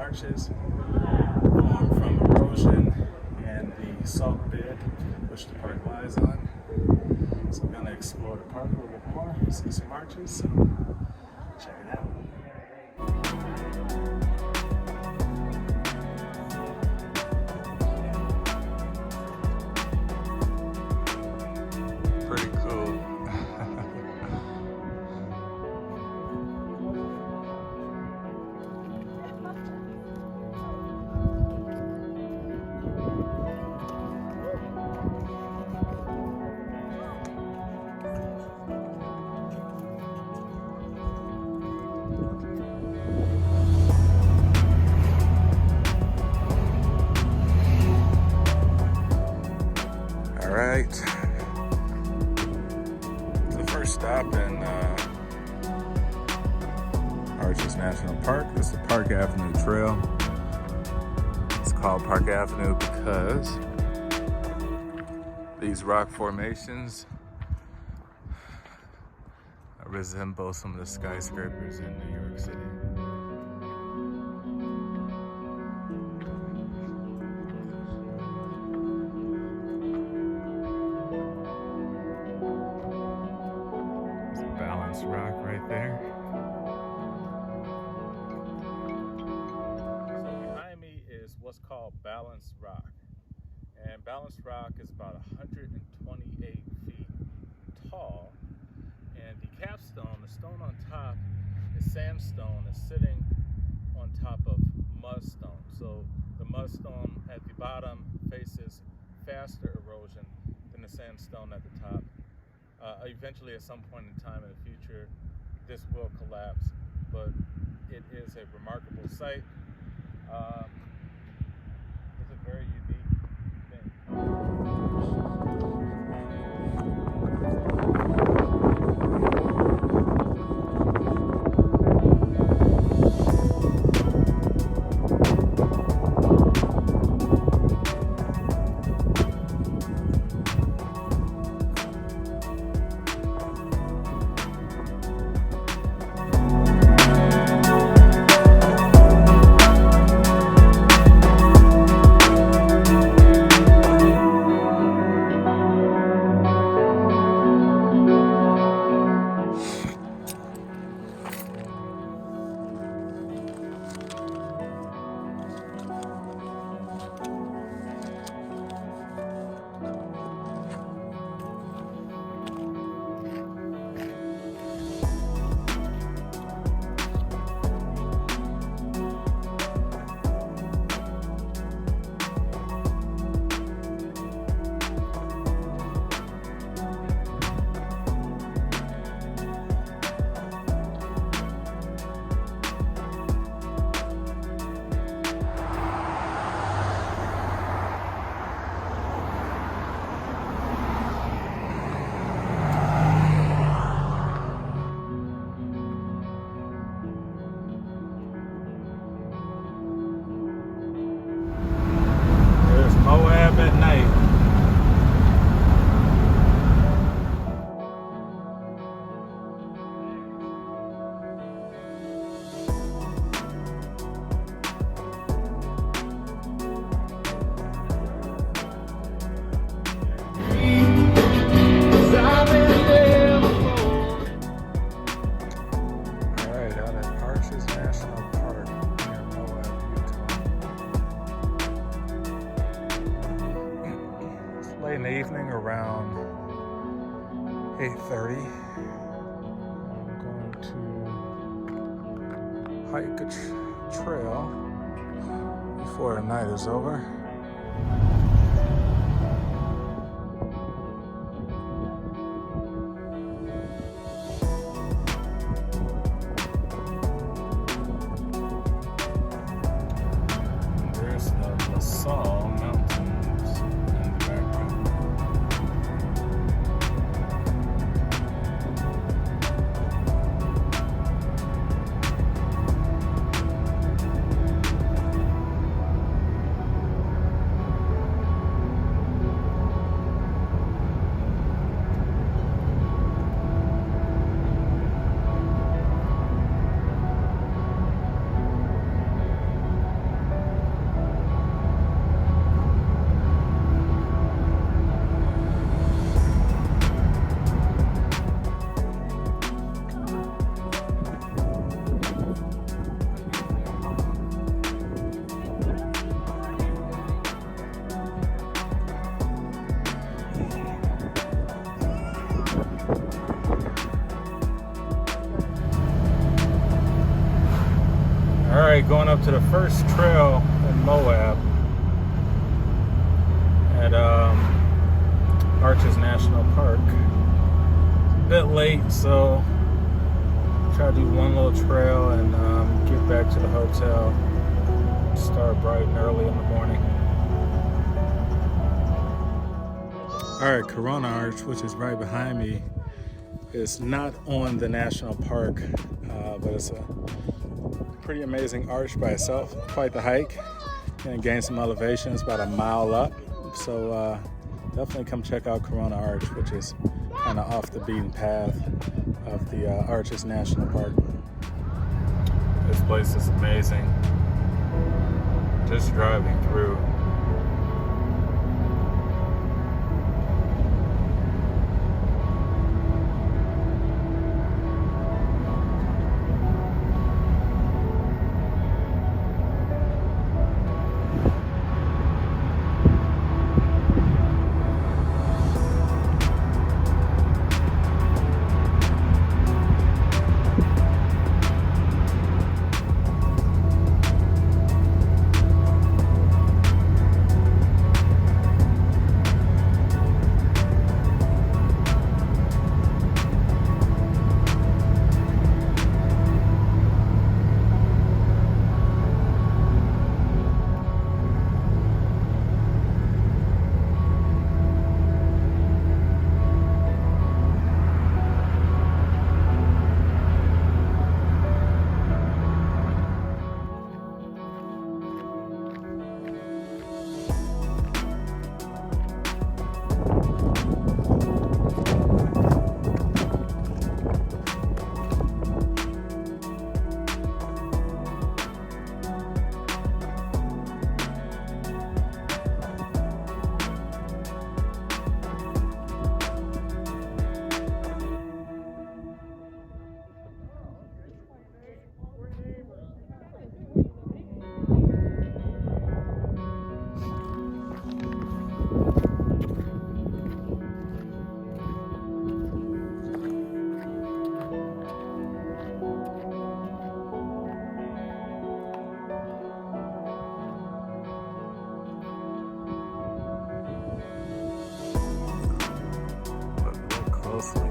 marshes from erosion and the salt bed which the park lies on. So I'm gonna explore the park a little bit more, see some arches, so check it out. Pretty cool. All right. The first stop in Arches National Park is the Park Avenue Trail. It's called Park Avenue because these rock formations resemble some of the skyscrapers in New York City. Rock right there. So behind me is what's called Balanced Rock. And Balanced Rock is about 128 feet tall. And the capstone, the stone on top, is sandstone, is sitting on top of mudstone. So the mudstone at the bottom faces faster erosion than the sandstone at the top. Eventually, at some point in time in the future, this will collapse, but it is a remarkable sight. It's a very unique thing. At night. Alright, out at Arches National Park near Moab, Utah. Late in the evening, around 8:30. I'm going to hike a trail before the night is over. There's the LaSalle Mountains in the background. going up to the first trail in Moab at Arches National Park. A bit late, so try to do one little trail and get back to the hotel. Start bright and early in the morning. All right, Corona Arch, which is right behind me, is not on the national park, but it's a pretty amazing arch by itself. Quite the hike, and gain some elevation. It's about a mile up, so definitely come check out Corona Arch, which is kind of off the beaten path of the Arches National Park. This place is amazing. Just driving through. Closely.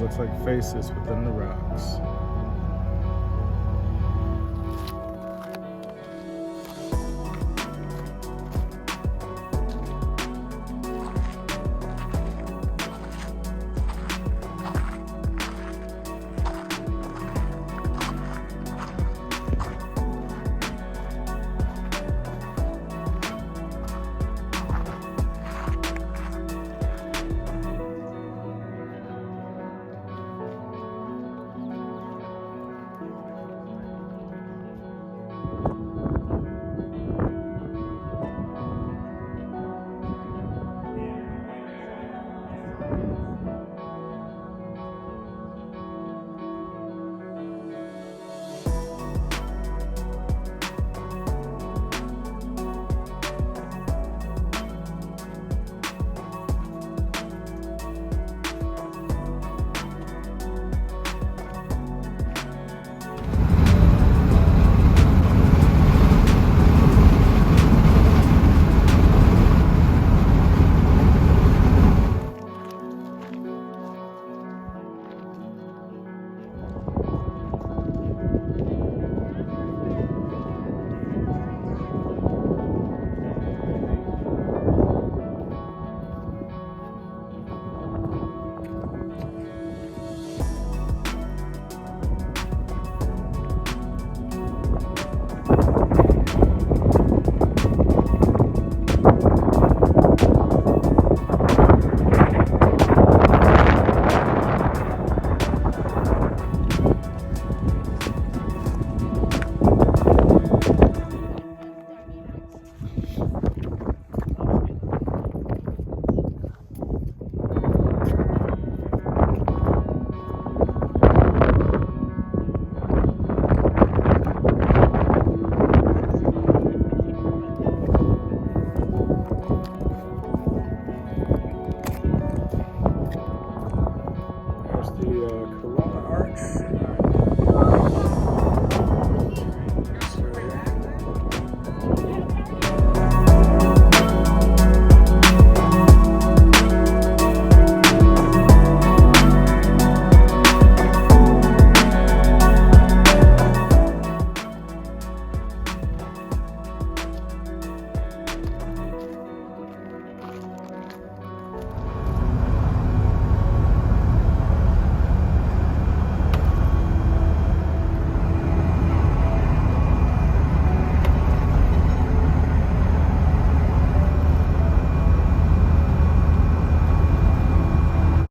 Looks like faces within the rocks.